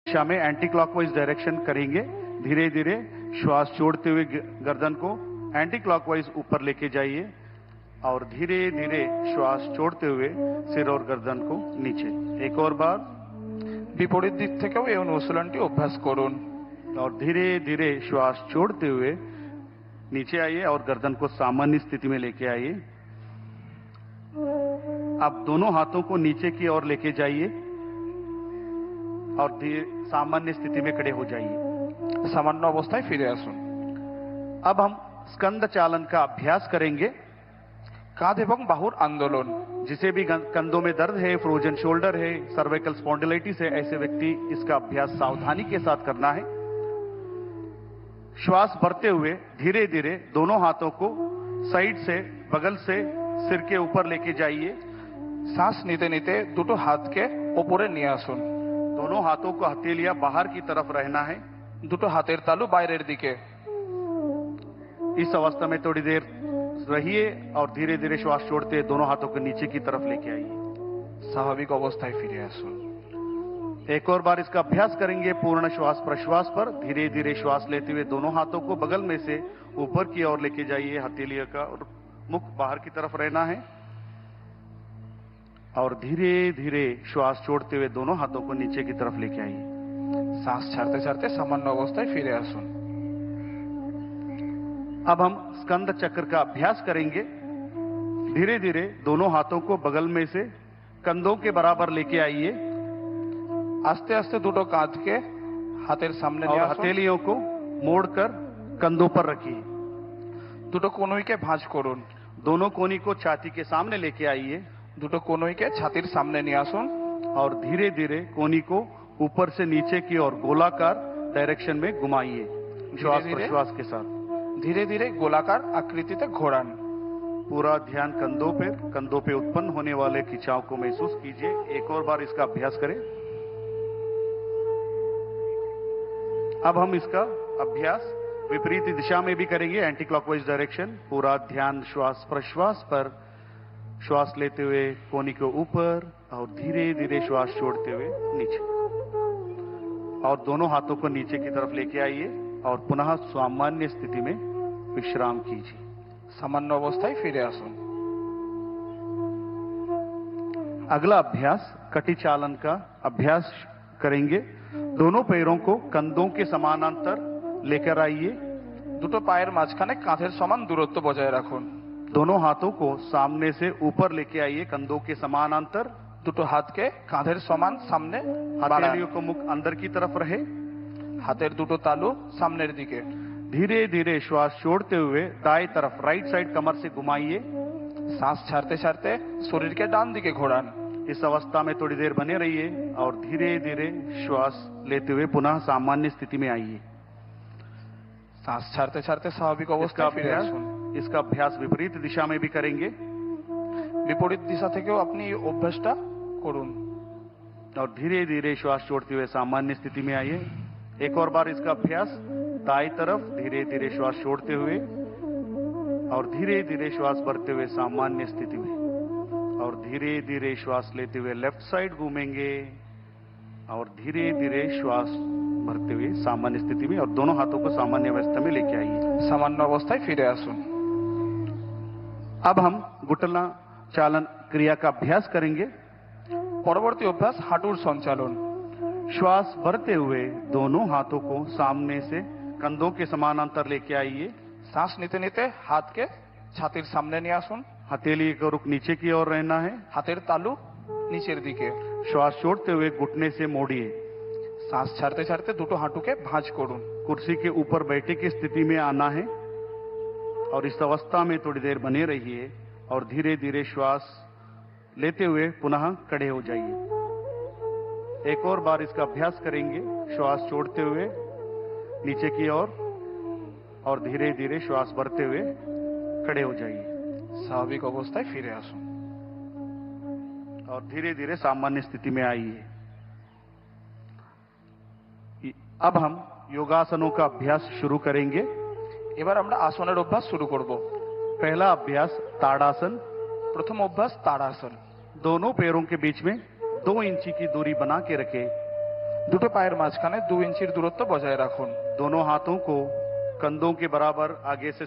दिशा में anti clockwise direction करेंगे। धीरे धीरे श्वास छोड़ते हुए गर्दन को एंटी क्लॉकवाइज ऊपर लेके जाइए और धीरे धीरे श्वास छोड़ते हुए सिर और गर्दन को नीचे। एक और बार। বিপরীত দিক থেকেও এই অনুশীলনটি অভ্যাস করুন और धीरे धीरे श्वास छोड़ते हुए नीचे आइए और गर्दन को सामान्य स्थिति में लेके आइए। अब दोनों हाथों को नीचे की ओर लेके जाइए और सामान्य स्थिति में खड़े हो जाइए। সামান্য অবস্থায় ফিরে আসুন। अब हम स्कंद चालन का अभ्यास करेंगे। কাঁধ এবং বাহুর আন্দোলন। जिसे भी कंधों में दर्द है, फ्रोजन शोल्डर है, सर्वाइकल स्पॉन्डिलाइटिस है, ऐसे व्यक्ति इसका अभ्यास सावधानी के साथ करना है। श्वास भरते हुए धीरे धीरे दोनों हाथों को साइड से, बगल से सिर के ऊपर लेके जाइए। শ্বাস নিতে নিতে দুটো হাতকে ওপরে নিয়ে আসুন। दोनों हाथों को हथेलियां बाहर की तरफ रहना है। দুটো হাতের তালু বাইরের দিকে। इस अवस्था में थोड़ी देर रहिए और धीरे धीरे श्वास छोड़ते दोनों हाथों को नीचे की तरफ लेके आइए। স্বাভাবিক অবস্থায় ফিরে আসুন। एक और बार इसका अभ्यास करेंगे पूर्ण श्वास प्रश्वास पर। धीरे धीरे श्वास लेते हुए दोनों हाथों को बगल में से ऊपर की ओर लेके जाइए। हथेलियों का और मुख बाहर की तरफ रहना है और धीरे धीरे श्वास छोड़ते हुए दोनों हाथों को नीचे की तरफ लेके आइए। শ্বাস ছাড়তে ছাড়তে সামান্য অবস্থায় ফিরে আসুন। अब हम स्कंद चक्र का अभ्यास करेंगे। धीरे धीरे दोनों हाथों को बगल में से कंधों के बराबर लेके आइए। আস্তে আস্তে দুটো কাঁধকে হাতের সামনে और নিয়ে আসুন। हथेलियों को मोड़कर कंधों पर रखिए। দুটো কনুইকে ভাঁজ করুন। दोनों कोनी को छाती के सामने लेके आइए দুটো কনুইকে ছাতির সামনে নিয়ে আসুন और धीरे धीरे कोनी को ऊपर से नीचे की ओर गोलाकार डायरेक्शन में घुमाइए श्वास धीरे-धीरे? प्रश्वास के साथ। ধীরে ধীরে গোলাকার আকৃতিতে ঘোরান। पूरा ध्यान कंधों पे उत्पन्न होने वाले खिंचाव को महसूस कीजिए। एक और बार इसका अभ्यास करें। अब हम इसका अभ्यास विपरीत दिशा में भी करेंगे, एंटी क्लॉकवाइज डायरेक्शन। पूरा ध्यान श्वास प्रश्वास पर। श्वास लेते हुए कोनी को ऊपर और धीरे धीरे श्वास छोड़ते हुए नीचे और दोनों हाथों को नीचे की तरफ लेके आइए और पुनः सामान्य स्थिति में विश्राम कीजिए। সামান্য অবস্থায় ফিরে আসুন। अगला अभ्यास कटी चालन का अभ्यास करेंगे। दोनों पैरों को कंधों के समानांतर लेकर आइए। দুটো পায়ের মাঝখানে কাঁধের সমান দূরত্ব বজায় রাখুন। दोनों हाथों को सामने से ऊपर लेके आइए कंधों के समानांतर। দুটো হাতকে কাঁধের সমান সামনে বাড়ান। हथेलियों को मुख अंदर की तरफ रहे। হাতের দুটো তালু সামনের দিকে। धीरे धीरे श्वास छोड़ते हुए दाएं तरफ राइट साइड कमर से घुमाइए। শ্বাস ছাড়তে ছাড়তে শরীরকে ডান দিকে ঘোরান। इस अवस्था में थोड़ी देर बने रहिए और धीरे धीरे श्वास लेते हुए पुनः सामान्य स्थिति में आइए। শ্বাস ছাড়তে ছাড়তে স্বাভাবিক অবস্থায় ফিরে আসুন। इसका अभ्यास विपरीत दिशा में भी करेंगे বিপরীত দিশা থেকেও আপনি এই অভ্যাসটা করুন। और धीरे धीरे श्वास छोड़ते हुए सामान्य स्थिति में आइए। एक और बार इसका अभ्यास दाएं तरफ धीरे धीरे श्वास छोड़ते हुए और धीरे धीरे श्वास भरते हुए सामान्य स्थिति में और धीरे धीरे श्वास लेते हुए लेफ्ट साइड घूमेंगे और धीरे धीरे श्वास भरते हुए सामान्य स्थिति में और दोनों हाथों को सामान्य अवस्था में लेके आइए। সামান্য অবস্থায় ফিরে আসুন। अब हम घुटना चालन क्रिया का अभ्यास करेंगे। পরবর্তী অভ্যাস হাঁটুর সঞ্চালন। श्वास भरते हुए दोनों हाथों को सामने से कंधों के समानांतर लेके आइए। শ্বাস নিতে নিতে হাতকে ছাতির সামনে নিয়ে আসুন। हथेली का रुख नीचे की ओर रहना है। হাতের তালু নিচের দিকে। श्वास छोड़ते हुए घुटने से मोड़िए। শ্বাস ছাড়তে ছাড়তে দুটো হাঁটুকে ভাঁজ করুন। कुर्सी के ऊपर बैठे की स्थिति में आना है और इस अवस्था में थोड़ी देर बने रहिए और धीरे धीरे श्वास लेते हुए पुनः खड़े हो जाइए। एक और बार इसका अभ्यास करेंगे। श्वास छोड़ते हुए नीचे की ओर और धीरे धीरे श्वास भरते हुए खड़े हो जाइए স্বাভাবিক অবস্থায় ফিরে আসুন। और धीरे धीरे सामान्य स्थिति में आइए। अब हम योगासनों का अभ्यास शुरू करेंगे। এবার আমরা আসনের অভ্যাস শুরু করব। पहला अभ्यास ताड़ासन। প্রথম অভ্যাস তাড়াসন। दोनों पैरों के बीच में 2 इंची की दूरी बना के रखें। দুটো পায়ের মাঝখানে 2 ইঞ্চির দূরত্ব বজায় রাখুন। दोनों हाथों को कंधों के बराबर आगे से